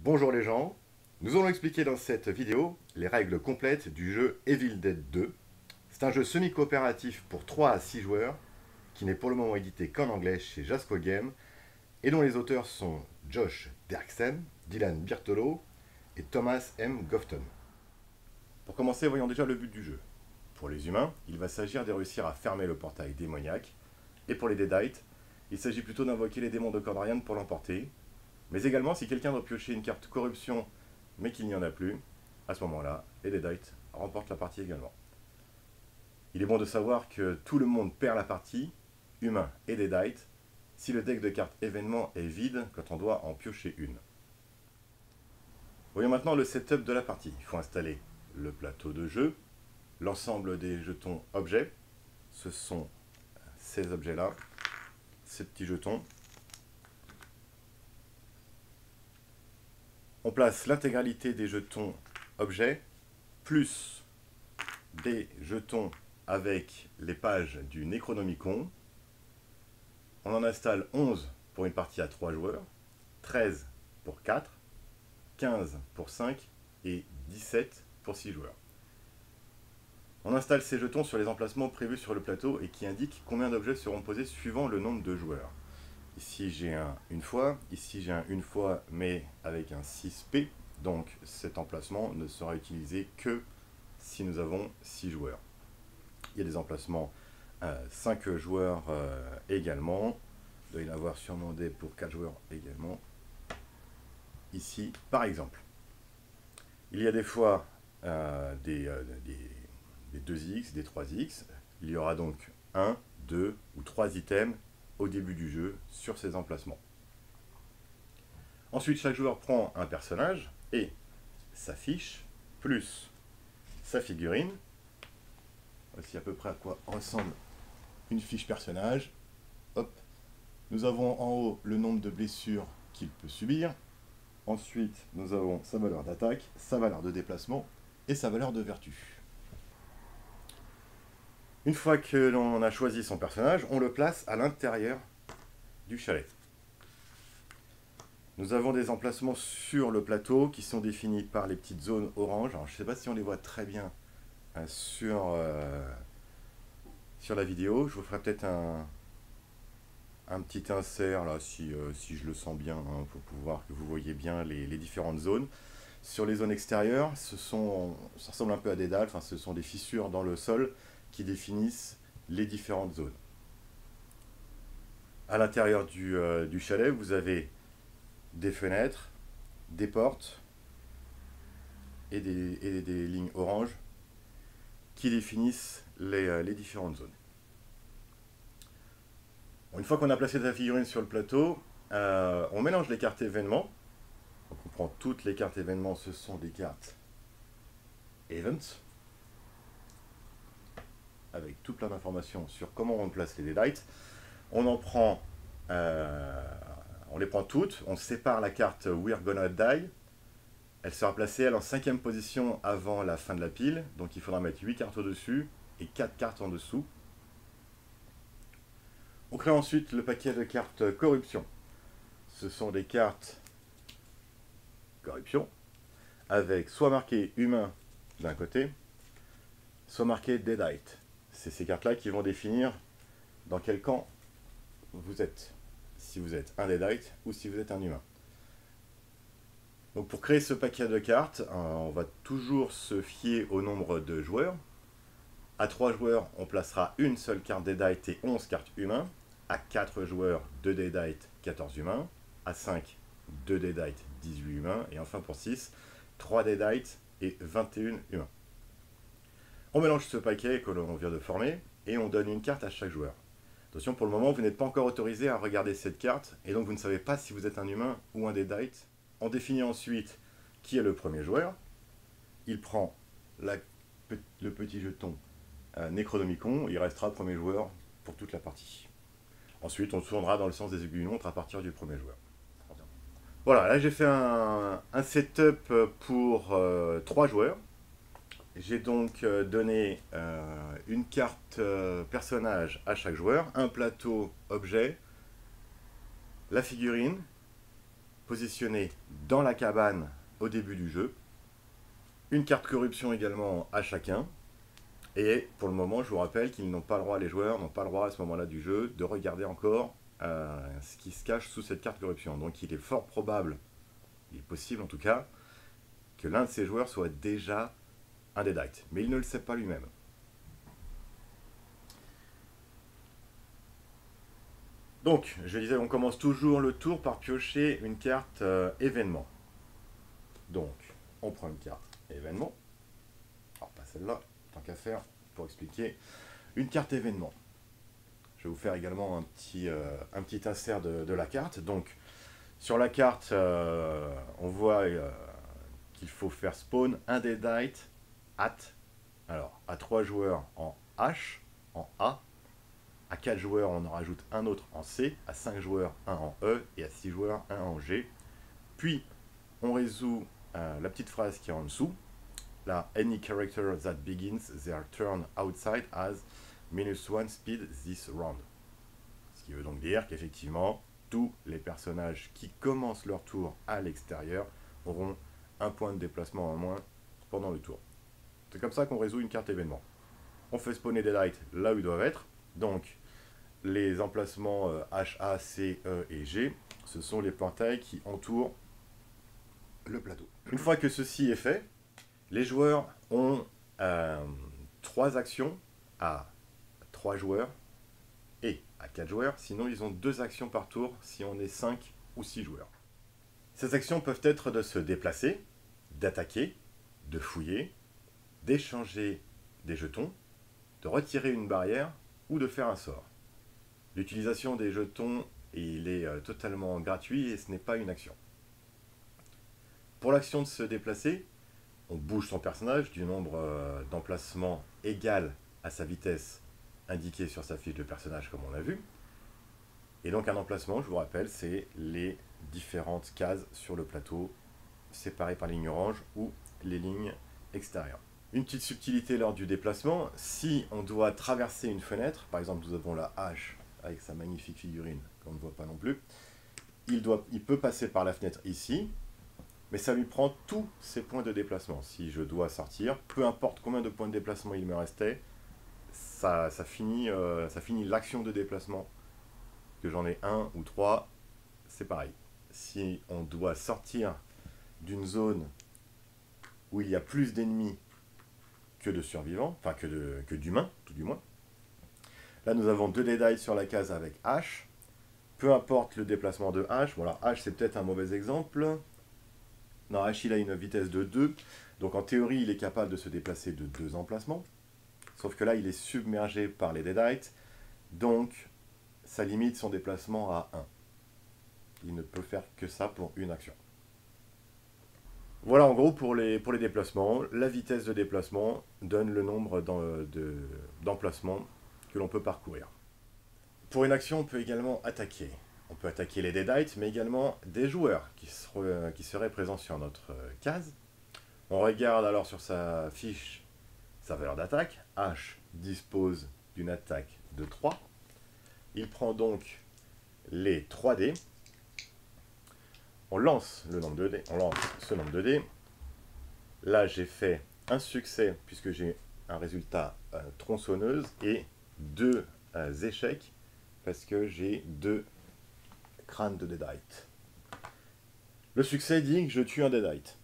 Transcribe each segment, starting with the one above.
Bonjour les gens, nous allons expliquer dans cette vidéo les règles complètes du jeu Evil Dead 2. C'est un jeu semi-coopératif pour 3 à 6 joueurs qui n'est pour le moment édité qu'en anglais chez Jasco Games et dont les auteurs sont Josh Derksen, Dylan Birtolo et Thomas M. Gofton. Pour commencer, voyons déjà le but du jeu. Pour les humains, il va s'agir de réussir à fermer le portail démoniaque, et pour les Deadites, il s'agit plutôt d'invoquer les démons de Cordarian pour l'emporter. Mais également, si quelqu'un doit piocher une carte corruption, mais qu'il n'y en a plus, à ce moment-là, les Deadites remportent la partie également. Il est bon de savoir que tout le monde perd la partie, humain et Deadite, si le deck de cartes événement est vide quand on doit en piocher une. Voyons maintenant le setup de la partie. Il faut installer le plateau de jeu, l'ensemble des jetons objets, ce sont ces objets-là, ces petits jetons. On place l'intégralité des jetons objets, plus des jetons avec les pages du Necronomicon. On en installe 11 pour une partie à 3 joueurs, 13 pour 4, 15 pour 5 et 17 pour 6 joueurs. On installe ces jetons sur les emplacements prévus sur le plateau et qui indiquent combien d'objets seront posés suivant le nombre de joueurs. Ici j'ai un une fois, ici j'ai un une fois mais avec un 6P, donc cet emplacement ne sera utilisé que si nous avons 6 joueurs. Il y a des emplacements 5 joueurs également, il doit y en avoir sûrement des pour 4 joueurs également. Ici par exemple. Il y a des fois des 2X, des 3X, il y aura donc 1, 2 ou 3 items au début du jeu sur ces emplacements. Ensuite, chaque joueur prend un personnage et sa fiche, plus sa figurine. Voici à peu près à quoi ressemble une fiche personnage. Hop. Nous avons en haut le nombre de blessures qu'il peut subir. Ensuite, nous avons sa valeur d'attaque, sa valeur de déplacement et sa valeur de vertu. Une fois que l'on a choisi son personnage, on le place à l'intérieur du chalet. Nous avons des emplacements sur le plateau qui sont définis par les petites zones orange. Alors, je ne sais pas si on les voit très bien sur la vidéo. Je vous ferai peut-être un petit insert là si je le sens bien, pour pouvoir que vous voyez bien les différentes zones. Sur les zones extérieures, ça ressemble un peu à des dalles, ce sont des fissures dans le sol qui définissent les différentes zones. À l'intérieur du chalet, vous avez des fenêtres, des portes et des lignes oranges qui définissent les différentes zones. Une fois qu'on a placé la figurine sur le plateau, on mélange les cartes événements. Donc on prend toutes les cartes événements, ce sont des cartes Events, avec tout plein d'informations sur comment on place les Deadites. On en prend, on les prend toutes, on sépare la carte We're Gonna Die. Elle sera placée en 5e position avant la fin de la pile, donc il faudra mettre 8 cartes au-dessus et 4 cartes en dessous. On crée ensuite le paquet de cartes corruption. Ce sont des cartes corruption, avec soit marqué humain d'un côté, soit marqué Deadite. C'est ces cartes-là qui vont définir dans quel camp vous êtes, si vous êtes un Deadite ou si vous êtes un humain. Donc pour créer ce paquet de cartes, on va toujours se fier au nombre de joueurs. À 3 joueurs, on placera une seule carte Deadite et 11 cartes humains. À 4 joueurs, 2 Deadite, 14 humains. À 5, 2 Deadite, 18 humains. Et enfin pour 6, 3 Deadite et 21 humains. On mélange ce paquet que l'on vient de former et on donne une carte à chaque joueur. Attention, pour le moment, vous n'êtes pas encore autorisé à regarder cette carte et donc vous ne savez pas si vous êtes un humain ou un Deadite. On définit ensuite qui est le premier joueur. Il prend le petit jeton Necronomicon, il restera premier joueur pour toute la partie. Ensuite, on tournera dans le sens des aiguilles montres à partir du premier joueur. Voilà, là j'ai fait un setup pour 3 joueurs. J'ai donc donné une carte personnage à chaque joueur, un plateau objet, la figurine, positionnés dans la cabane au début du jeu. Une carte corruption également à chacun. Et pour le moment, je vous rappelle qu'ils n'ont pas le droit, les joueurs n'ont pas le droit à ce moment-là du jeu de regarder encore ce qui se cache sous cette carte corruption. Donc il est fort probable, il est possible en tout cas, que l'un de ces joueurs soit déjà un Deadite. Mais il ne le sait pas lui-même. Donc, je disais, on commence toujours le tour par piocher une carte événement. Donc, on prend une carte événement. Alors, pas celle-là, tant qu'à faire, pour expliquer. Une carte événement. Je vais vous faire également un petit insert de la carte. Donc, sur la carte, on voit qu'il faut faire spawn un Deadite alors, à 3 joueurs en H, en A. À 4 joueurs, on en rajoute un autre en C. À 5 joueurs, un en E. Et à 6 joueurs, un en G. Puis, on résout la petite phrase qui est en dessous. Là, any character that begins their turn outside has -1 speed this round. Ce qui veut donc dire qu'effectivement, tous les personnages qui commencent leur tour à l'extérieur auront un point de déplacement en moins pendant le tour. C'est comme ça qu'on résout une carte événement. On fait spawner des lights là où ils doivent être. Donc, les emplacements H, A, C, E et G, ce sont les portails qui entourent le plateau. Une fois que ceci est fait, les joueurs ont 3 actions à 3 joueurs et à 4 joueurs. Sinon, ils ont 2 actions par tour si on est 5 ou 6 joueurs. Ces actions peuvent être de se déplacer, d'attaquer, de fouiller, d'échanger des jetons, de retirer une barrière ou de faire un sort. L'utilisation des jetons, il est totalement gratuit et ce n'est pas une action. Pour l'action de se déplacer, on bouge son personnage du nombre d'emplacements égal à sa vitesse indiquée sur sa fiche de personnage comme on l'a vu. Et donc un emplacement, je vous rappelle, c'est les différentes cases sur le plateau séparées par ligne orange ou les lignes extérieures. Une petite subtilité lors du déplacement, si on doit traverser une fenêtre, par exemple nous avons la hache avec sa magnifique figurine qu'on ne voit pas non plus, il peut passer par la fenêtre ici, mais ça lui prend tous ses points de déplacement. Si je dois sortir, peu importe combien de points de déplacement il me restait, ça finit l'action de déplacement. Que j'en ai 1 ou 3, c'est pareil. Si on doit sortir d'une zone où il y a plus d'ennemis que de survivants, enfin que d'humains, tout du moins. Là, nous avons 2 Deadites sur la case avec H. Peu importe le déplacement de H. Bon, alors H, c'est peut-être un mauvais exemple. Non, H, il a une vitesse de 2. Donc, en théorie, il est capable de se déplacer de 2 emplacements. Sauf que là, il est submergé par les Deadites. Donc, ça limite son déplacement à 1. Il ne peut faire que ça pour une action. Voilà en gros pour les déplacements. La vitesse de déplacement donne le nombre d'emplacements que l'on peut parcourir. Pour une action, on peut également attaquer. On peut attaquer les Deadites, mais également des joueurs qui seraient présents sur notre case. On regarde alors sur sa fiche sa valeur d'attaque. H dispose d'une attaque de 3. Il prend donc les 3 dés. On lance ce nombre de dés. Là, j'ai fait un succès puisque j'ai un résultat tronçonneuse et 2 échecs parce que j'ai 2 crânes de Deadite. Le succès dit que je tue un Deadite.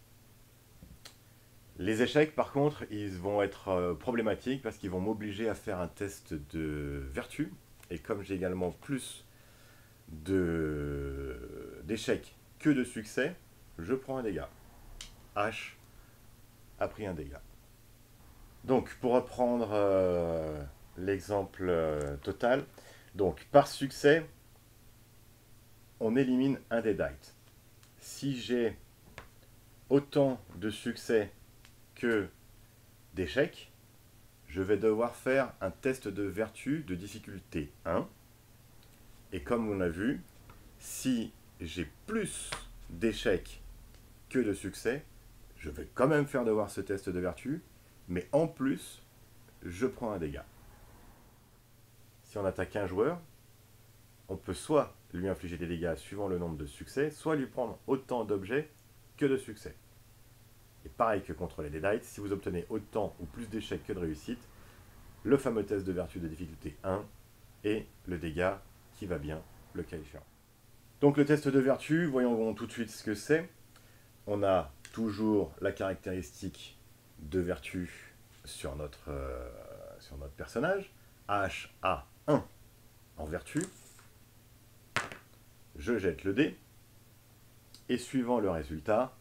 Les échecs, par contre, ils vont être problématiques parce qu'ils vont m'obliger à faire un test de vertu. Et comme j'ai également plus d'échecs que de succès, je prends un dégât. H a pris un dégât. Donc, pour reprendre l'exemple total, donc par succès, on élimine un Deadite. Si j'ai autant de succès que d'échecs, je vais devoir faire un test de vertu de difficulté 1. Et comme on a vu, si j'ai plus d'échecs que de succès, je vais quand même faire devoir ce test de vertu, mais en plus, je prends un dégât. Si on attaque un joueur, on peut soit lui infliger des dégâts suivant le nombre de succès, soit lui prendre autant d'objets que de succès. Et pareil que contre les Deadites, si vous obtenez autant ou plus d'échecs que de réussites, le fameux test de vertu de difficulté 1 et le dégât qui va bien, le cas échéant. Donc le test de vertu, voyons tout de suite ce que c'est. On a toujours la caractéristique de vertu sur notre personnage. HA1 en vertu. Je jette le dé. Et suivant le résultat,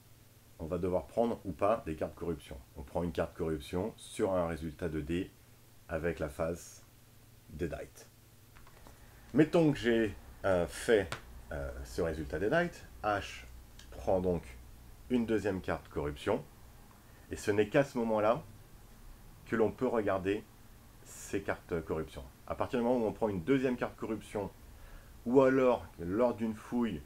on va devoir prendre ou pas des cartes corruption. On prend une carte corruption sur un résultat de dé avec la phase Deadite. Mettons que j'ai fait ce résultat Deadite. H prend donc une deuxième carte corruption. Et ce n'est qu'à ce moment-là que l'on peut regarder ces cartes corruption. À partir du moment où on prend une deuxième carte corruption, ou alors lors d'une fouille,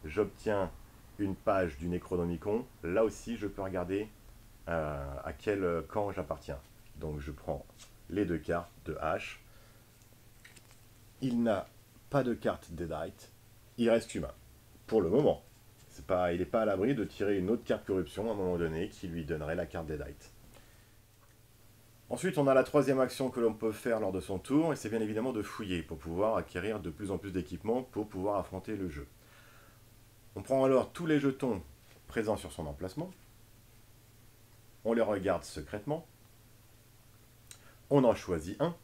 j'obtiens une page du Necronomicon, là aussi je peux regarder à quel camp j'appartiens. Donc je prends les deux cartes de H. Il n'a pas de carte Deadite, il reste humain. Pour le moment. Il n'est pas à l'abri de tirer une autre carte corruption à un moment donné qui lui donnerait la carte Deadite. Ensuite, on a la troisième action que l'on peut faire lors de son tour, et c'est bien évidemment de fouiller pour pouvoir acquérir de plus en plus d'équipements pour pouvoir affronter le jeu. On prend alors tous les jetons présents sur son emplacement, on les regarde secrètement, on en choisit un,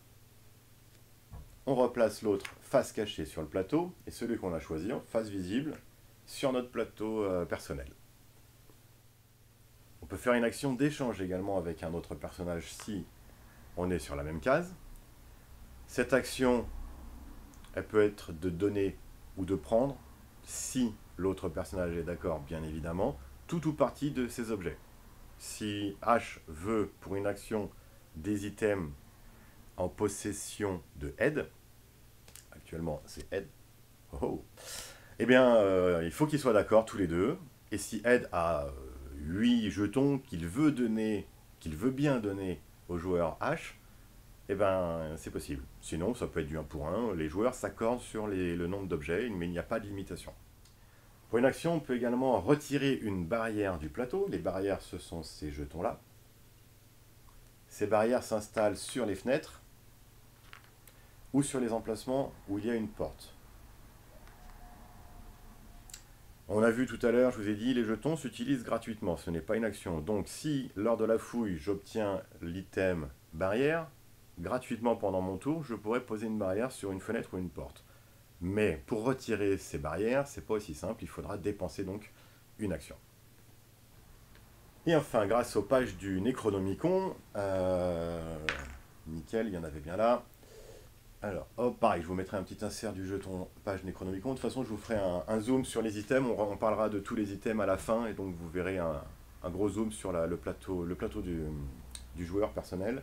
on replace l'autre face cachée sur le plateau, et celui qu'on a choisi en face visible sur notre plateau personnel. On peut faire une action d'échange également avec un autre personnage si on est sur la même case. Cette action, elle peut être de donner ou de prendre, si l'autre personnage est d'accord, bien évidemment, tout ou partie de ces objets. Si H veut, pour une action, des items en possession de Ed, actuellement c'est Ed, eh bien, il faut qu'ils soient d'accord tous les deux, et si Ed a 8 jetons qu'il veut bien donner au joueur H, eh ben c'est possible. Sinon, ça peut être du 1 pour 1, les joueurs s'accordent sur le nombre d'objets, mais il n'y a pas de limitation. Pour une action, on peut également retirer une barrière du plateau. Les barrières, ce sont ces jetons-là. Ces barrières s'installent sur les fenêtres ou sur les emplacements où il y a une porte. On a vu tout à l'heure, je vous ai dit, les jetons s'utilisent gratuitement, ce n'est pas une action. Donc si, lors de la fouille, j'obtiens l'item barrière, gratuitement pendant mon tour, je pourrais poser une barrière sur une fenêtre ou une porte. Mais pour retirer ces barrières, c'est pas aussi simple, il faudra dépenser donc une action. Et enfin, grâce aux pages du Necronomicon, nickel, il y en avait bien là. Alors, hop, pareil, je vous mettrai un petit insert du jeton page Necronomicon. De toute façon, je vous ferai un zoom sur les items. On parlera de tous les items à la fin, et donc vous verrez un gros zoom sur le plateau du joueur personnel.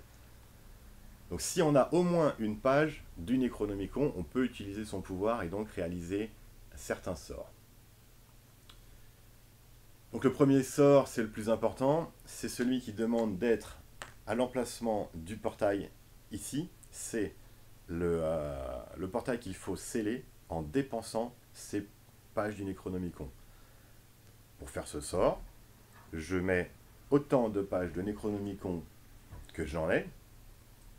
Donc si on a au moins une page du Necronomicon, on peut utiliser son pouvoir et donc réaliser certains sorts. Donc le premier sort, c'est le plus important, c'est celui qui demande d'être à l'emplacement du portail ici. C'est le portail qu'il faut sceller en dépensant ces pages du Necronomicon. Pour faire ce sort, je mets autant de pages de Necronomicon que j'en ai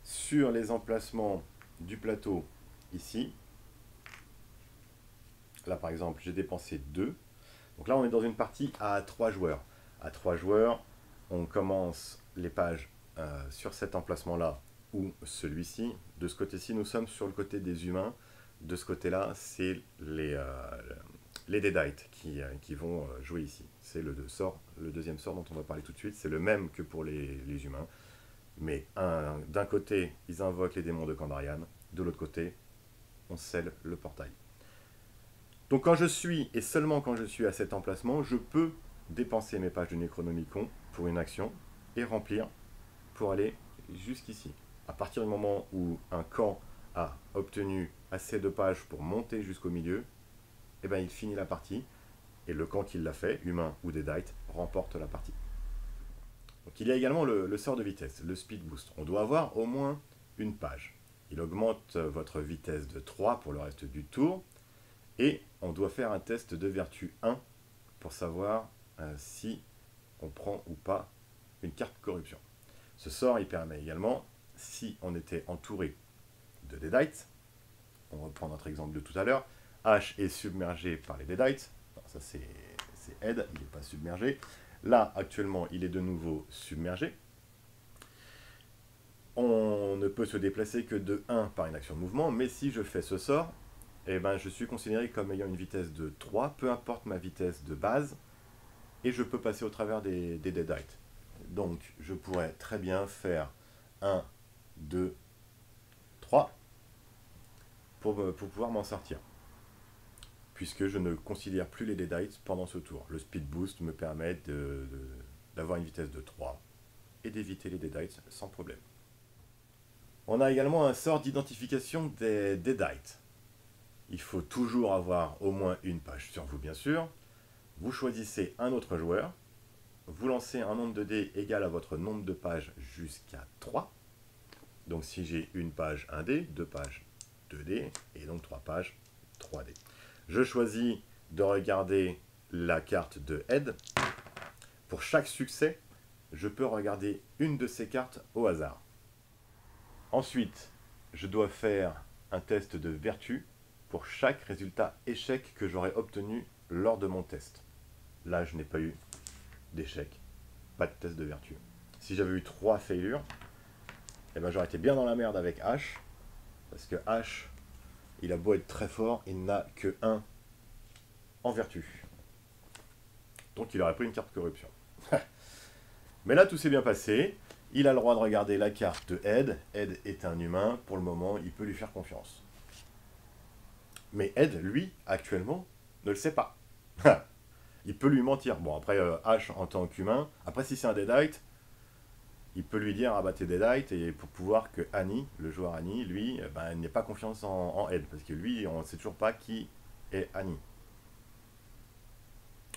sur les emplacements du plateau ici. Là par exemple, j'ai dépensé 2. Donc là on est dans une partie à 3 joueurs. À 3 joueurs, on commence les pages sur cet emplacement-là ou celui-ci. De ce côté-ci, nous sommes sur le côté des humains. De ce côté-là, c'est les Deadites qui vont jouer ici. C'est le deuxième sort dont on va parler tout de suite. C'est le même que pour les humains. Mais d'un côté, ils invoquent les démons de Kandarian. De l'autre côté, on scelle le portail. Donc quand je suis, et seulement quand je suis à cet emplacement, je peux dépenser mes pages du Necronomicon pour une action et remplir pour aller jusqu'ici. À partir du moment où un camp a obtenu assez de pages pour monter jusqu'au milieu, eh ben, il finit la partie, et le camp qui l'a fait, humain ou Deadite, remporte la partie. Donc il y a également le sort de vitesse, le speed boost. On doit avoir au moins une page. Il augmente votre vitesse de 3 pour le reste du tour, Et on doit faire un test de vertu 1 pour savoir si on prend ou pas une carte corruption. Ce sort, il permet également, si on était entouré de Deadites, on reprend notre exemple de tout à l'heure, H est submergé par les Deadites, ça c'est Ed, il n'est pas submergé. Là, actuellement, il est de nouveau submergé. On ne peut se déplacer que de 1 par une action de mouvement, mais si je fais ce sort, eh ben, je suis considéré comme ayant une vitesse de 3, peu importe ma vitesse de base, et je peux passer au travers des Deadites. Donc, je pourrais très bien faire 1, 2, 3 pour pouvoir m'en sortir. Puisque je ne considère plus les Deadites pendant ce tour. Le Speed Boost me permet d'avoir une vitesse de 3 et d'éviter les Deadites sans problème. On a également un sort d'identification des Deadites. Il faut toujours avoir au moins une page sur vous, bien sûr. Vous choisissez un autre joueur. Vous lancez un nombre de dés égal à votre nombre de pages jusqu'à 3. Donc si j'ai une page, 1 dé, 2 pages, 2 dés, et donc 3 pages, 3 dés. Je choisis de regarder la carte de Ed. Pour chaque succès, je peux regarder une de ces cartes au hasard. Ensuite, je dois faire un test de vertu pour chaque résultat échec que j'aurai obtenu lors de mon test. Là, je n'ai pas eu d'échec, pas de test de vertu. Si j'avais eu 3 failures, eh ben, j'aurais été bien dans la merde avec H, parce que H, il a beau être très fort, il n'a que 1 en vertu. Donc il aurait pris une carte corruption. Mais là, tout s'est bien passé. Il a le droit de regarder la carte de Ed. Ed est un humain. Pour le moment, il peut lui faire confiance. Mais Ed, lui, actuellement, ne le sait pas. Il peut lui mentir. Bon, après, H en tant qu'humain. Après, si c'est un Deadite, il peut lui dire, ah bah t'es Deadite, et pour pouvoir que Annie, le joueur Annie, lui, ben, n'ait pas confiance en Ed. Parce que lui, on ne sait toujours pas qui est Annie.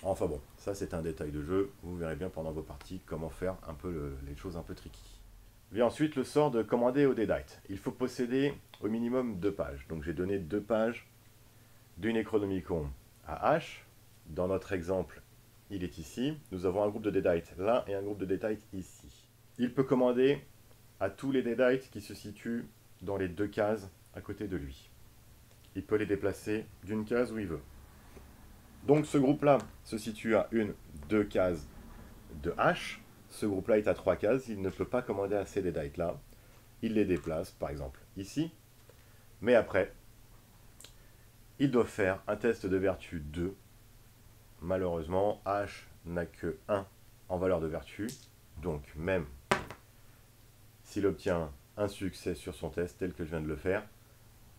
Enfin bon, ça c'est un détail de jeu, vous verrez bien pendant vos parties comment faire un peu les choses un peu tricky. Vient ensuite le sort de commander au Deadite. Il faut posséder au minimum 2 pages. Donc j'ai donné 2 pages du Necronomicon à H. Dans notre exemple, il est ici. Nous avons un groupe de Deadite là et un groupe de Deadite ici. Il peut commander à tous les Deadites qui se situent dans les 2 cases à côté de lui. Il peut les déplacer d'une case où il veut. Donc ce groupe-là se situe à 2 cases de H. Ce groupe-là est à 3 cases. Il ne peut pas commander à ces Deadites-là. Il les déplace, par exemple, ici. Mais après, il doit faire un test de vertu 2. Malheureusement, H n'a que 1 en valeur de vertu. Donc même s'il obtient un succès sur son test, tel que je viens de le faire,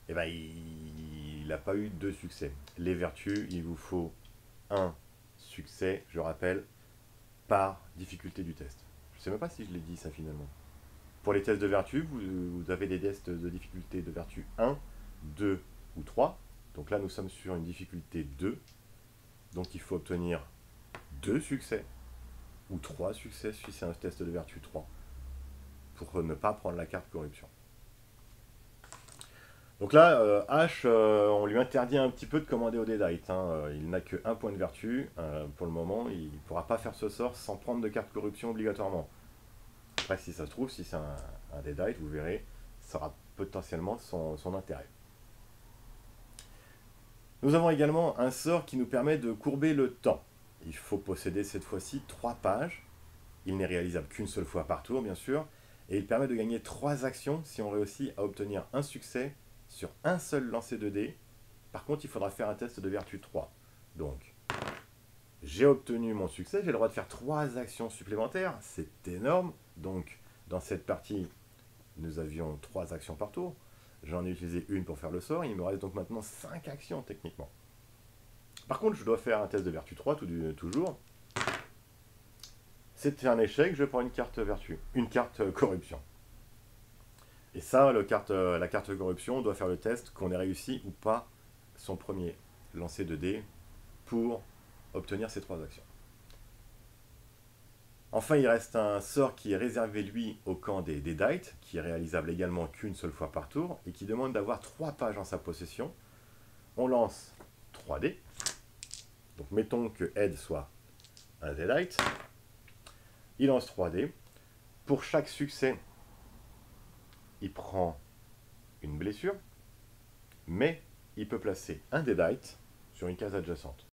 eh ben, il n'a pas eu 2 succès. Les vertus, il vous faut un succès, je rappelle, par difficulté du test. Je ne sais même pas si je l'ai dit ça finalement. Pour les tests de vertu, vous avez des tests de difficulté de vertu 1, 2 ou 3. Donc là, nous sommes sur une difficulté 2. Donc il faut obtenir 2 succès ou 3 succès si c'est un test de vertu 3 pour ne pas prendre la carte corruption. Donc là, H, on lui interdit un petit peu de commander au Deadite. Il n'a que 1 point de vertu. Pour le moment, il ne pourra pas faire ce sort sans prendre de carte corruption obligatoirement. Après, si ça se trouve, si c'est un Deadite, vous verrez, ça aura potentiellement son intérêt. Nous avons également un sort qui nous permet de courber le temps. Il faut posséder cette fois-ci 3 pages. Il n'est réalisable qu'une seule fois par tour, bien sûr. Et il permet de gagner 3 actions si on réussit à obtenir un succès sur un seul lancer de dés. Par contre, il faudra faire un test de vertu 3. Donc, j'ai obtenu mon succès, j'ai le droit de faire 3 actions supplémentaires. C'est énorme. Donc, dans cette partie, nous avions 3 actions par tour. J'en ai utilisé une pour faire le sort. Il me reste donc maintenant 5 actions techniquement. Par contre, je dois faire un test de vertu 3 toujours. C'est un échec, je prends une carte vertu, une carte corruption. Et ça, la carte corruption, on doit faire le test qu'on ait réussi ou pas son premier lancer de dés pour obtenir ces 3 actions. Enfin, il reste un sort qui est réservé, lui, au camp des Deadites, qui est réalisable également qu'une seule fois par tour, et qui demande d'avoir 3 pages en sa possession. On lance 3 dés. Donc mettons que Ed soit un Deadite. Il lance 3 dés. Pour chaque succès, il prend une blessure, mais il peut placer un Deadite sur une case adjacente.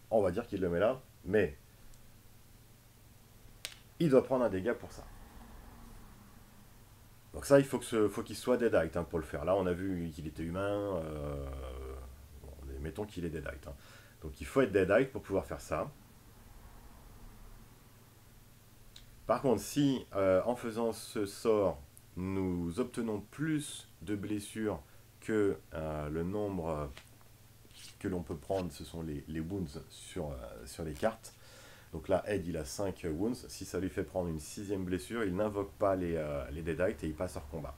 On va dire qu'il le met là, mais il doit prendre un dégât pour ça. Donc ça, il faut qu'il soit Deadite hein, pour le faire. Là, on a vu qu'il était humain. Bon, mettons qu'il est Deadite. Hein. Donc il faut être Deadite pour pouvoir faire ça. Par contre, si en faisant ce sort, nous obtenons plus de blessures que le nombre que l'on peut prendre, ce sont les wounds sur les cartes. Donc là, Ed, il a 5 wounds. Si ça lui fait prendre une 6e blessure, il n'invoque pas les Deadites et il passe hors combat.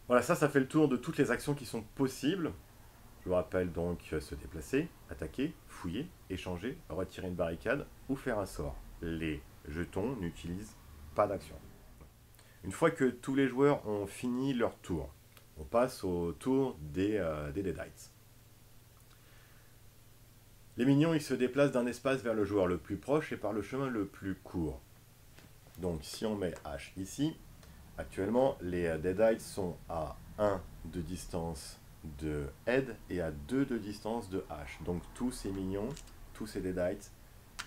Voilà, ça fait le tour de toutes les actions qui sont possibles. Je vous rappelle donc se déplacer, attaquer, fouiller, échanger, retirer une barricade ou faire un sort. Les jetons n'utilisent pas d'action. Une fois que tous les joueurs ont fini leur tour, on passe au tour des Deadites. Les minions, ils se déplacent d'un espace vers le joueur le plus proche et par le chemin le plus court. Donc si on met H ici, actuellement les Deadites sont à 1 de distance de Ed et à 2 de distance de H. Donc tous ces minions, tous ces Deadites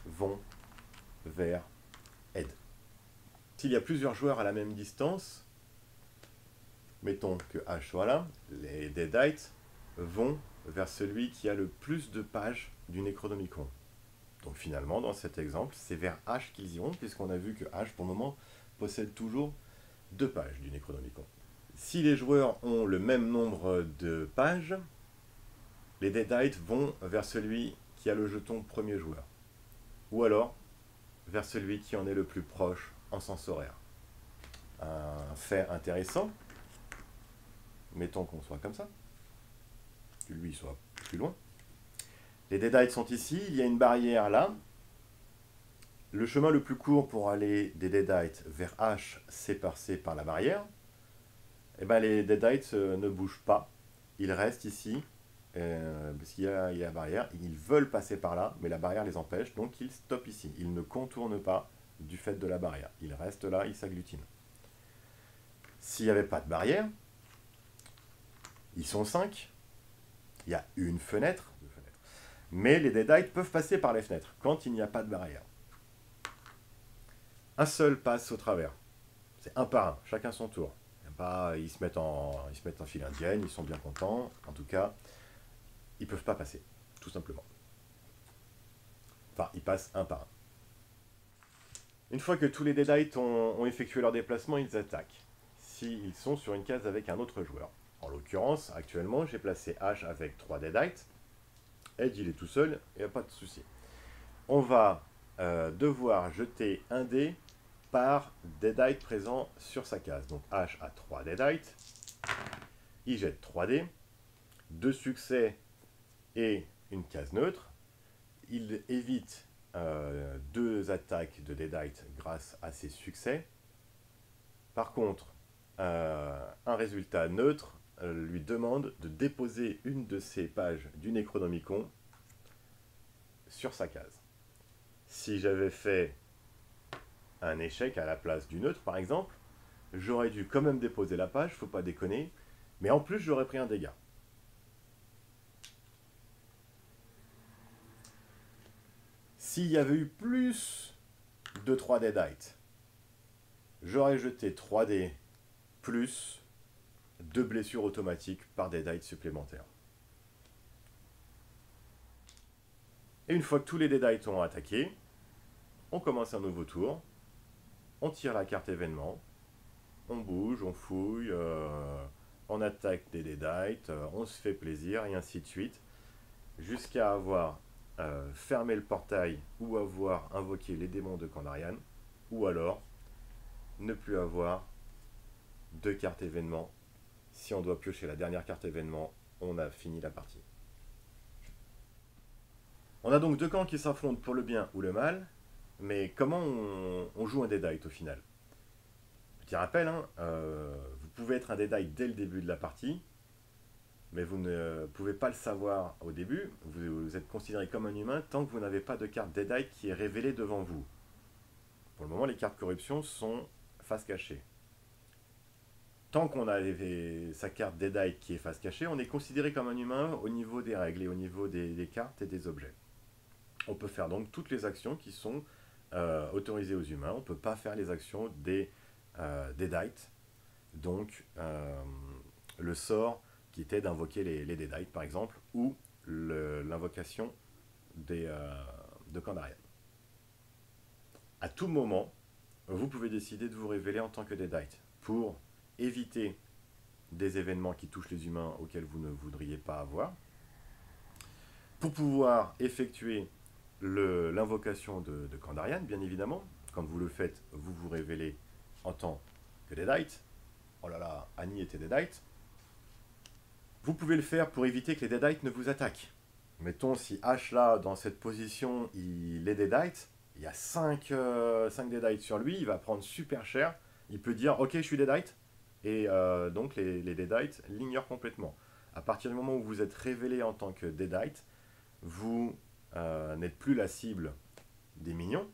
vont vers Ed. S'il y a plusieurs joueurs à la même distance, mettons que H soit là, les Deadites vont vers celui qui a le plus de pages du Necronomicon. Donc finalement, dans cet exemple, c'est vers H qu'ils iront, puisqu'on a vu que H, pour le moment, possède toujours 2 pages du Necronomicon. Si les joueurs ont le même nombre de pages, les Deadites vont vers celui qui a le jeton premier joueur. Ou alors, vers celui qui en est le plus proche en sens horaire. Un fait intéressant, mettons qu'on soit comme ça, que lui soit plus loin. Les Deadites sont ici, il y a une barrière là. Le chemin le plus court pour aller des Deadites vers H, c'est passé par la barrière. Et ben les Deadites ne bougent pas, ils restent ici, parce qu'il y a la barrière. Ils veulent passer par là, mais la barrière les empêche, donc ils stoppent ici. Ils ne contournent pas du fait de la barrière. Ils restent là, ils s'agglutinent. S'il n'y avait pas de barrière, ils sont 5, il y a une fenêtre, mais les Deadites peuvent passer par les fenêtres quand il n'y a pas de barrière. Un seul passe au travers. C'est un par un, chacun son tour. Ils se mettent en file indienne, ils sont bien contents. En tout cas, ils ne peuvent pas passer, tout simplement. Enfin, ils passent un par un. Une fois que tous les Deadites ont effectué leur déplacement, ils attaquent. S'ils sont sur une case avec un autre joueur. En l'occurrence, actuellement, j'ai placé H avec 3 Deadites. Ed, il est tout seul, il n'y a pas de souci. On va devoir jeter un dé par Deadite présent sur sa case. Donc H a 3 Deadites. Il jette 3 dés. 2 succès et une case neutre. Il évite 2 attaques de Deadite grâce à ses succès. Par contre, un résultat neutre lui demande de déposer une de ses pages du Necronomicon sur sa case. Si j'avais fait un échec à la place du neutre, par exemple, j'aurais dû quand même déposer la page, faut pas déconner, mais en plus j'aurais pris un dégât. S'il y avait eu plus de 3 Deadites, j'aurais jeté 3 dés plus 2 blessures automatiques par Deadite supplémentaires. Et une fois que tous les Deadites ont attaqué, on commence un nouveau tour, on tire la carte événement, on bouge, on fouille, on attaque des Deadites, on se fait plaisir, et ainsi de suite, jusqu'à avoir fermé le portail ou avoir invoqué les démons de Kandarian, ou alors ne plus avoir de carte événement. Si on doit piocher la dernière carte événement, on a fini la partie. On a donc 2 camps qui s'affrontent pour le bien ou le mal, mais comment on joue un Deadite au final? Petit rappel, hein, vous pouvez être un Deadite dès le début de la partie, mais vous ne pouvez pas le savoir au début. Vous êtes considéré comme un humain tant que vous n'avez pas de carte Deadite qui est révélée devant vous. Pour le moment, les cartes corruption sont face cachée. Tant qu'on a sa carte Deadite qui est face cachée, on est considéré comme un humain au niveau des règles et au niveau des cartes et des objets. On peut faire donc toutes les actions qui sont autorisées aux humains. On ne peut pas faire les actions des Deadites. Donc, le sort qui était d'invoquer les Deadites, par exemple, ou l'invocation de Kandarian. À tout moment, vous pouvez décider de vous révéler en tant que Deadite pour éviter des événements qui touchent les humains auxquels vous ne voudriez pas avoir, pour pouvoir effectuer l'invocation de Kandarian, bien évidemment. Quand vous le faites, vous vous révélez en tant que Deadite. Oh là là, Annie était Deadite. Vous pouvez le faire pour éviter que les Deadites ne vous attaquent. Mettons, si H, là, dans cette position, il est Deadite, il y a 5 Deadites sur lui, il va prendre super cher. Il peut dire, ok, je suis Deadite, et donc les Deadites l'ignorent complètement. À partir du moment où vous êtes révélé en tant que Deadite, vous n'êtes plus la cible des minions,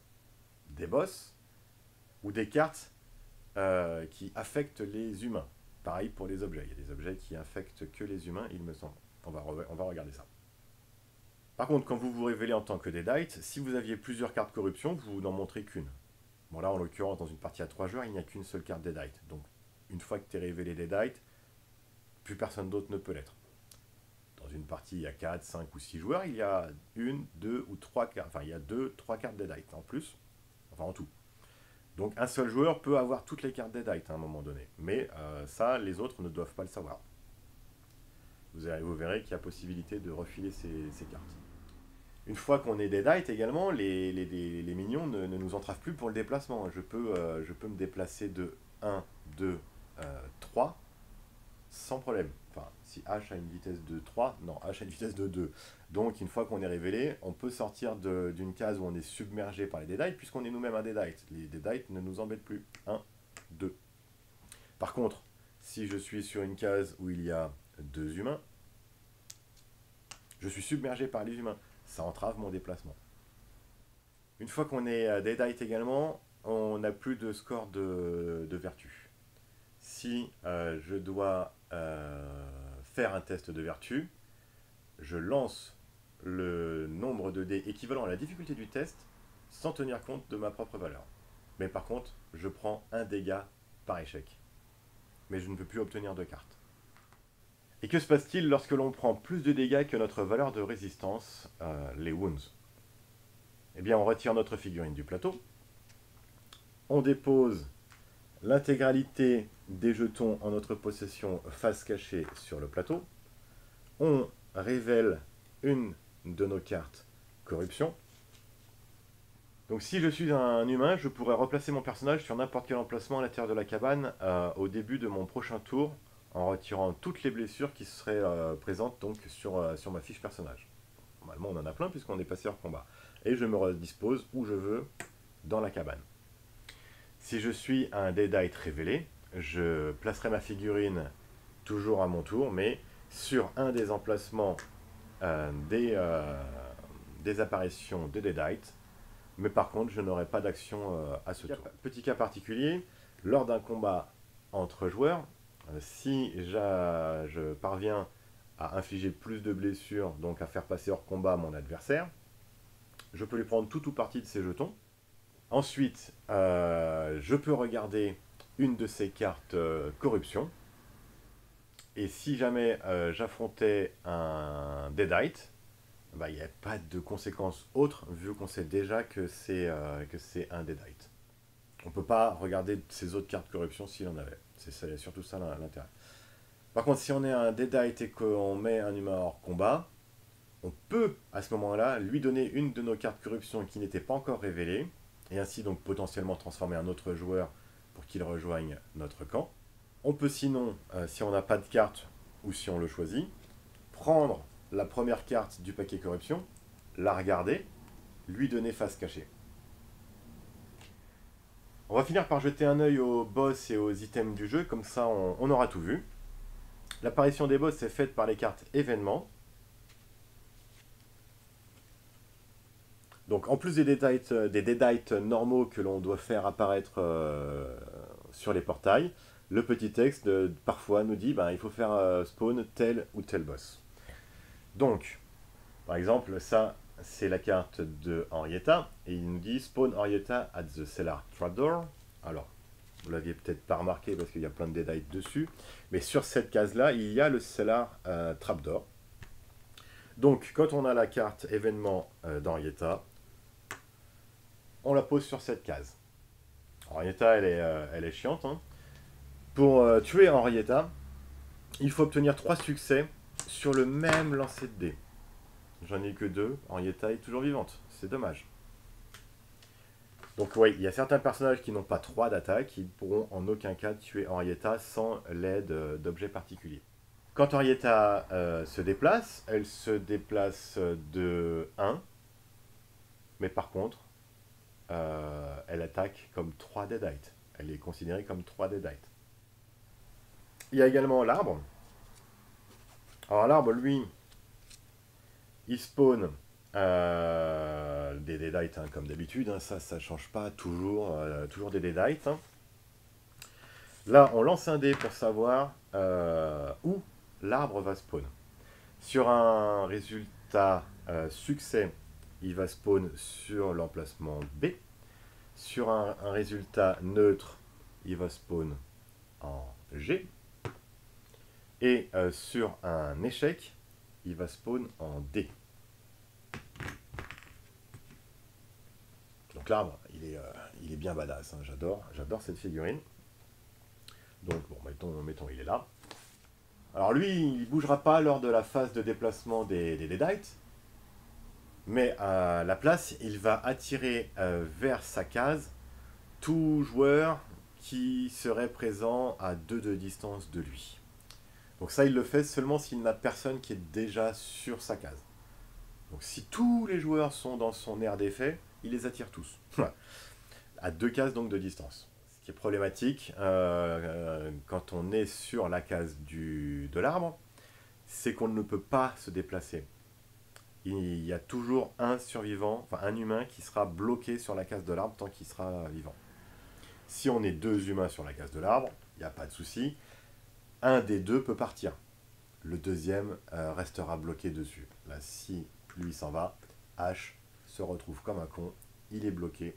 des boss, ou des cartes qui affectent les humains. Pareil pour les objets. Il y a des objets qui affectent que les humains, il me semble. On va regarder ça. Par contre, quand vous vous révélez en tant que Deadite, si vous aviez plusieurs cartes corruption, vous n'en montrez qu'une. Bon là, en l'occurrence, dans une partie à 3 joueurs, il n'y a qu'une seule carte Deadite. Donc, une fois que tu es révélé Deadite, plus personne d'autre ne peut l'être. Dans une partie à 4, 5 ou 6 joueurs, il y a une, deux ou trois cartes. Enfin, il y a 2, 3 cartes Deadite en plus. Enfin, en tout. Donc un seul joueur peut avoir toutes les cartes Deadite à un moment donné. Mais ça, les autres ne doivent pas le savoir. Vous verrez qu'il y a possibilité de refiler ces cartes. Une fois qu'on est Deadite également, les minions ne nous entravent plus pour le déplacement. Je peux me déplacer de 1, 2, 3 sans problème. Enfin, si H a une vitesse de 3, non, H a une vitesse de 2. Donc, une fois qu'on est révélé, on peut sortir d'une case où on est submergé par les Deadites, puisqu'on est nous-mêmes un Deadite. Les Deadites ne nous embêtent plus. 1, 2. Par contre, si je suis sur une case où il y a 2 humains, je suis submergé par les humains. Ça entrave mon déplacement. Une fois qu'on est Deadite également, on n'a plus de score de vertu. Si je dois faire un test de vertu, je lance le nombre de dés équivalent à la difficulté du test sans tenir compte de ma propre valeur. Mais par contre, je prends un dégât par échec. Mais je ne peux plus obtenir de carte. Et que se passe-t-il lorsque l'on prend plus de dégâts que notre valeur de résistance, les wounds? Eh bien, on retire notre figurine du plateau. On dépose l'intégralité des jetons en notre possession face cachée sur le plateau. On révèle une de nos cartes corruption. Donc si je suis un humain, je pourrais replacer mon personnage sur n'importe quel emplacement à l'intérieur de la cabane au début de mon prochain tour, en retirant toutes les blessures qui seraient présentes donc sur ma fiche personnage. Normalement on en a plein puisqu'on est passé hors combat. Et je me redispose où je veux dans la cabane. Si je suis un Deadite révélé, je placerai ma figurine toujours à mon tour, mais sur un des emplacements des apparitions de Deadite, mais par contre je n'aurai pas d'action à ce tour. Petit cas particulier, lors d'un combat entre joueurs, si je parviens à infliger plus de blessures, donc à faire passer hors combat mon adversaire, je peux lui prendre tout ou partie de ses jetons. Ensuite, je peux regarder une de ces cartes corruption. Et si jamais j'affrontais un Deadite, bah, il n'y a pas de conséquences autres, vu qu'on sait déjà que c'est un Deadite. On ne peut pas regarder ses autres cartes corruption s'il en avait. C'est surtout ça l'intérêt. Par contre, si on est un Deadite et qu'on met un humain hors combat, on peut à ce moment-là lui donner une de nos cartes corruption qui n'était pas encore révélée, et ainsi donc potentiellement transformer un autre joueur pour qu'il rejoigne notre camp. On peut sinon, si on n'a pas de carte ou si on le choisit, prendre la première carte du paquet corruption, la regarder, lui donner face cachée. On va finir par jeter un œil aux boss et aux items du jeu, comme ça on aura tout vu. L'apparition des boss est faite par les cartes événements. Donc en plus des deadites normaux que l'on doit faire apparaître sur les portails, le petit texte parfois nous dit il faut faire spawn tel ou tel boss. Donc, par exemple, ça c'est la carte de Henrietta, et il nous dit spawn Henrietta at the cellar trapdoor. Alors, vous l'aviez peut-être pas remarqué parce qu'il y a plein de deadites dessus, mais sur cette case-là, il y a le cellar trapdoor. Donc, quand on a la carte événement d'Henrietta, on la pose sur cette case. Henrietta, elle est chiante. Hein. Pour tuer Henrietta, il faut obtenir 3 succès sur le même lancer de dés. J'en ai que 2. Henrietta est toujours vivante. C'est dommage. Donc oui, il y a certains personnages qui n'ont pas 3 d'attaque, qui ne pourront en aucun cas tuer Henrietta sans l'aide d'objets particuliers. Quand Henrietta se déplace, elle se déplace de 1. Mais par contre, elle attaque comme 3 deadites. Elle est considérée comme 3 deadites. Il y a également l'arbre. Alors l'arbre, lui, il spawn des deadites, hein, comme d'habitude. Hein, ça ne change pas, toujours des deadites. Hein. Là, on lance un dé pour savoir où l'arbre va spawn. Sur un résultat succès, il va spawn sur l'emplacement B. Sur un résultat neutre, il va spawn en G. Et sur un échec, il va spawn en D. Donc l'arbre, il est bien badass. Hein, j'adore cette figurine. Donc bon, mettons, il est là. Alors lui, il ne bougera pas lors de la phase de déplacement des deadites. Mais à la place, il va attirer vers sa case tout joueur qui serait présent à 2 de distance de lui. Donc ça, il le fait seulement s'il n'a personne qui est déjà sur sa case. Donc si tous les joueurs sont dans son aire d'effet, il les attire tous. À 2 cases donc de distance. Ce qui est problématique quand on est sur la case de l'arbre, c'est qu'on ne peut pas se déplacer. Il y a toujours un survivant, enfin un humain qui sera bloqué sur la case de l'arbre tant qu'il sera vivant. Si on est 2 humains sur la case de l'arbre, il n'y a pas de souci. Un des 2 peut partir. Le deuxième restera bloqué dessus. Là, si lui s'en va, H se retrouve comme un con. Il est bloqué.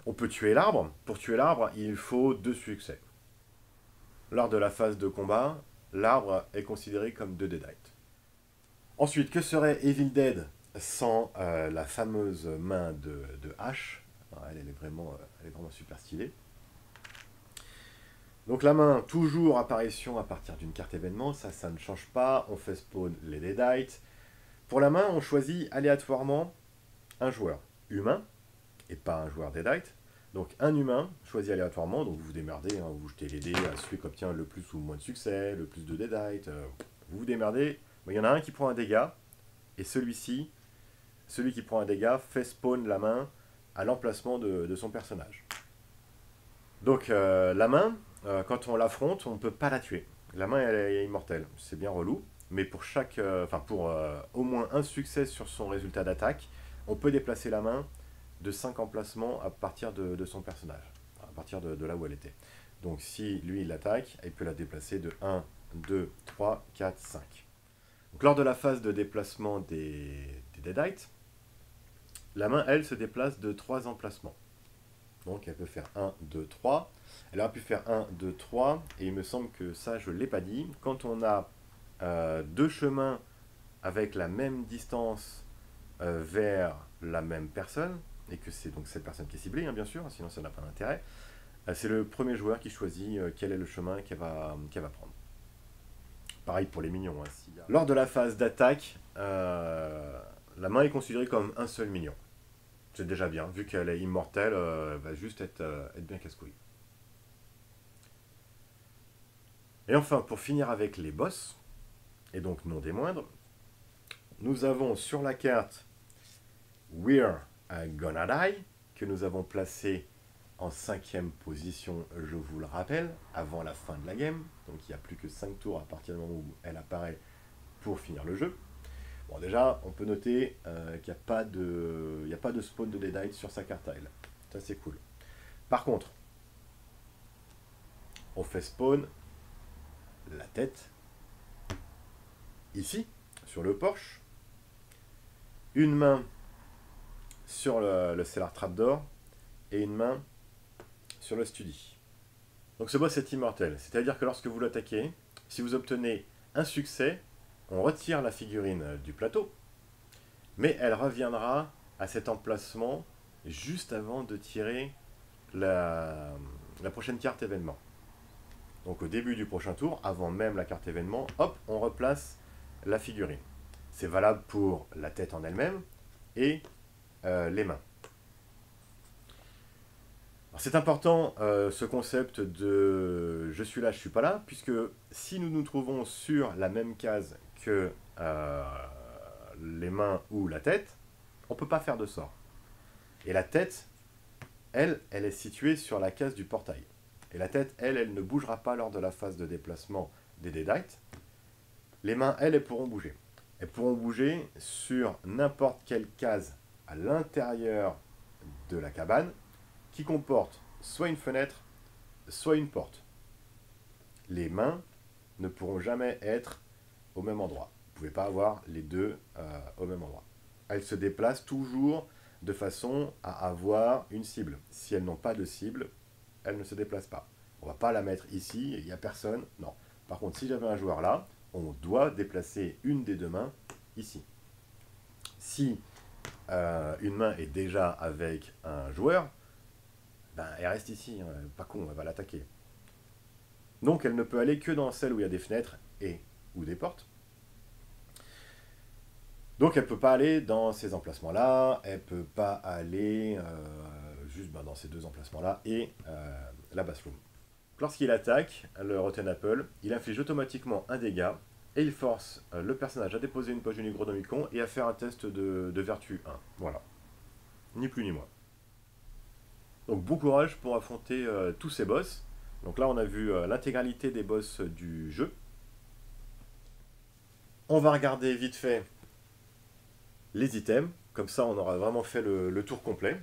On peut tuer l'arbre. Pour tuer l'arbre, il faut 2 succès. Lors de la phase de combat, l'arbre est considéré comme 2 deadites. Ensuite, que serait Evil Dead sans la fameuse main de H? Elle est vraiment super stylée. Donc la main, toujours apparition à partir d'une carte événement, ça ne change pas, on fait spawn les deadites. Pour la main, on choisit aléatoirement un joueur humain, et pas un joueur deadite. Donc un humain, choisi aléatoirement, donc vous vous démerdez, hein, vous jetez les dés à celui qui obtient le plus ou moins de succès, le plus de deadites, vous vous démerdez. Il y en a un qui prend un dégât, et celui-ci, celui qui prend un dégât, fait spawn la main à l'emplacement de son personnage. Donc la main, quand on l'affronte, on ne peut pas la tuer. La main, elle est immortelle, c'est bien relou. Mais pour au moins un succès sur son résultat d'attaque, on peut déplacer la main de 5 emplacements à partir de son personnage, à partir de là où elle était. Donc si lui, il l'attaque, il peut la déplacer de 1, 2, 3, 4, 5. Donc, lors de la phase de déplacement des deadites, la main, elle, se déplace de 3 emplacements. Donc elle peut faire 1, 2, 3. Elle aurait pu faire 1, 2, 3. Et il me semble que ça, je ne l'ai pas dit. Quand on a 2 chemins avec la même distance vers la même personne, et que c'est donc cette personne qui est ciblée, hein, bien sûr, sinon ça n'a pas d'intérêt, c'est le premier joueur qui choisit quel est le chemin qu'elle va prendre. Pareil pour les minions. Hein, lors de la phase d'attaque, la main est considérée comme un seul minion. C'est déjà bien, vu qu'elle est immortelle, elle va juste être bien casse-couille. Et enfin, pour finir avec les boss, et donc non des moindres, nous avons sur la carte We're Gonna Die, que nous avons placé en 5e position, je vous le rappelle, avant la fin de la game. Donc il n'y a plus que 5 tours à partir du moment où elle apparaît pour finir le jeu. Bon, déjà, on peut noter qu'il n'y a pas de spawn de Deadite sur sa carte tile. Ça, c'est cool. Par contre, on fait spawn la tête ici, sur le porche. Une main sur le Cellar Trapdoor et une main sur le Study. Donc ce boss est immortel, c'est-à-dire que lorsque vous l'attaquez, si vous obtenez un succès, on retire la figurine du plateau, mais elle reviendra à cet emplacement juste avant de tirer la prochaine carte événement. Donc au début du prochain tour, avant même la carte événement, hop, on replace la figurine. C'est valable pour la tête en elle-même et les mains. C'est important ce concept de je suis là, je suis pas là, puisque si nous nous trouvons sur la même case que les mains ou la tête, on ne peut pas faire de sort. Et la tête, elle est située sur la case du portail. Et la tête, elle ne bougera pas lors de la phase de déplacement des Deadites. Les mains, elles pourront bouger. Elles pourront bouger sur n'importe quelle case à l'intérieur de la cabane qui comporte soit une fenêtre, soit une porte. Les mains ne pourront jamais être au même endroit. Vous ne pouvez pas avoir les deux au même endroit. Elles se déplacent toujours de façon à avoir une cible. Si elles n'ont pas de cible, elles ne se déplacent pas. On ne va pas la mettre ici, il n'y a personne. Non. Par contre, si j'avais un joueur là, on doit déplacer une des deux mains ici. Si une main est déjà avec un joueur, ben, elle reste ici, hein, pas con, elle va l'attaquer. Donc elle ne peut aller que dans celle où il y a des fenêtres et ou des portes. Donc elle ne peut pas aller dans ces emplacements-là, elle ne peut pas aller juste dans ces deux emplacements-là et la bathroom. Lorsqu'il attaque le Rotten Apple, il inflige automatiquement un dégât et il force le personnage à déposer une poche du Necronomicon et à faire un test de vertu 1. Voilà. Ni plus ni moins. Donc bon courage pour affronter tous ces boss. Donc là on a vu l'intégralité des boss du jeu. On va regarder vite fait les items. Comme ça on aura vraiment fait le tour complet.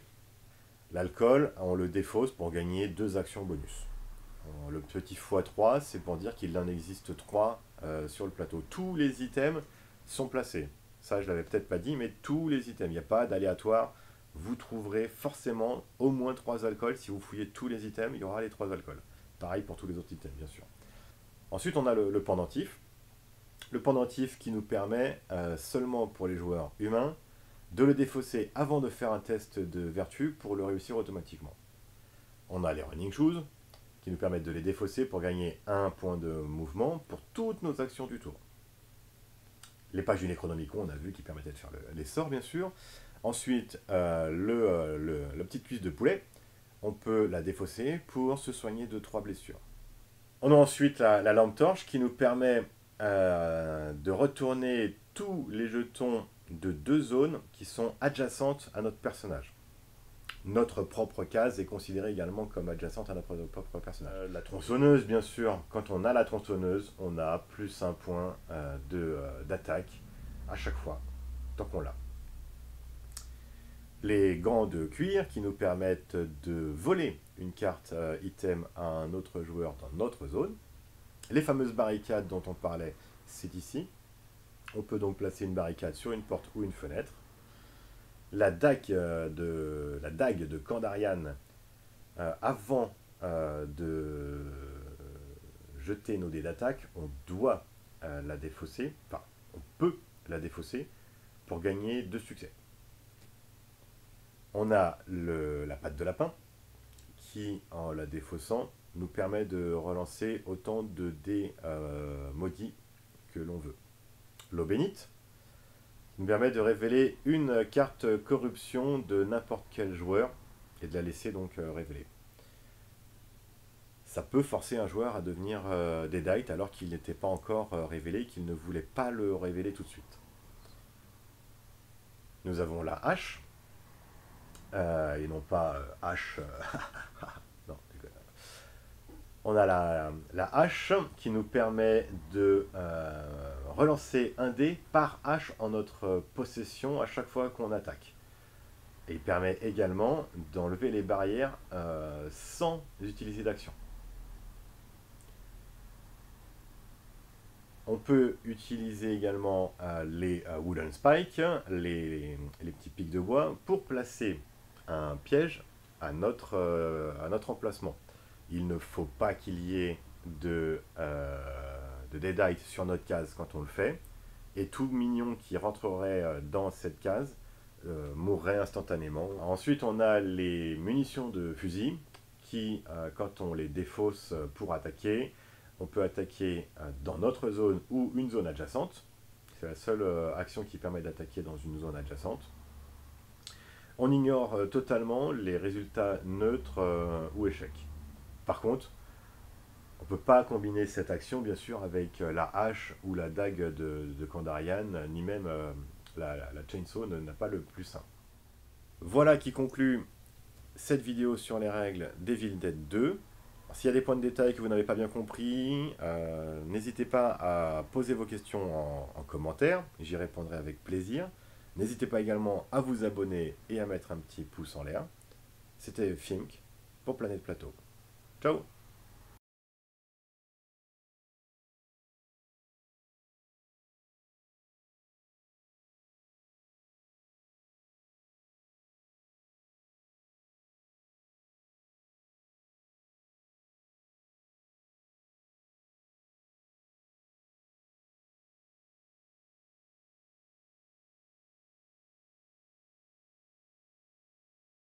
L'alcool, on le défausse pour gagner 2 actions bonus. Le petit x3, c'est pour dire qu'il en existe 3 sur le plateau. Tous les items sont placés. Ça, je ne l'avais peut-être pas dit, mais tous les items. Il n'y a pas d'aléatoire. Vous trouverez forcément au moins 3 alcools. Si vous fouillez tous les items, il y aura les 3 alcools. Pareil pour tous les autres items, bien sûr. Ensuite, on a le pendentif. Le pendentif qui nous permet, seulement pour les joueurs humains, de le défausser avant de faire un test de vertu pour le réussir automatiquement. On a les running shoes, qui nous permettent de les défausser pour gagner 1 point de mouvement pour toutes nos actions du tour. Les pages du Necronomicon, on a vu, qui permettaient de faire les sorts, bien sûr. Ensuite, la petite cuisse de poulet, on peut la défausser pour se soigner de 3 blessures. On a ensuite la lampe torche qui nous permet de retourner tous les jetons de 2 zones qui sont adjacentes à notre personnage. Notre propre case est considérée également comme adjacente à notre propre personnage. La tronçonneuse, bien sûr, quand on a la tronçonneuse, on a plus 1 point d'attaque à chaque fois, tant qu'on l'a. Les gants de cuir qui nous permettent de voler une carte item à un autre joueur dans notre zone. Les fameuses barricades dont on parlait, c'est ici. On peut donc placer une barricade sur une porte ou une fenêtre. La dague de Kandarian, avant de jeter nos dés d'attaque, on doit la défausser, enfin, on peut la défausser pour gagner 2 succès. On a la patte de lapin, qui, en la défaussant, nous permet de relancer autant de dés maudits que l'on veut. L'eau bénite nous permet de révéler une carte corruption de n'importe quel joueur et de la laisser donc révéler. Ça peut forcer un joueur à devenir Deadite alors qu'il n'était pas encore révélé, qu'il ne voulait pas le révéler tout de suite. Nous avons la hache et non pas H. Non, on a la hache qui nous permet de relancer un dé par hache en notre possession à chaque fois qu'on attaque. Et il permet également d'enlever les barrières sans utiliser d'action. On peut utiliser également les wooden spikes, les petits pics de bois, pour placer un piège à notre emplacement. Il ne faut pas qu'il y ait de deadite sur notre case quand on le fait, et tout minion qui rentrerait dans cette case mourrait instantanément. Ensuite, on a les munitions de fusil qui, quand on les défausse pour attaquer, on peut attaquer dans notre zone ou une zone adjacente. C'est la seule action qui permet d'attaquer dans une zone adjacente. On ignore totalement les résultats neutres ou échecs. Par contre, on ne peut pas combiner cette action, bien sûr, avec la hache ou la dague de Kandarian, ni même la chainsaw n'a pas le plus sain. Voilà qui conclut cette vidéo sur les règles d'Evil Dead 2. S'il y a des points de détail que vous n'avez pas bien compris, n'hésitez pas à poser vos questions en commentaire, j'y répondrai avec plaisir. N'hésitez pas également à vous abonner et à mettre un petit pouce en l'air. C'était Fink pour Planète Plateau. Ciao!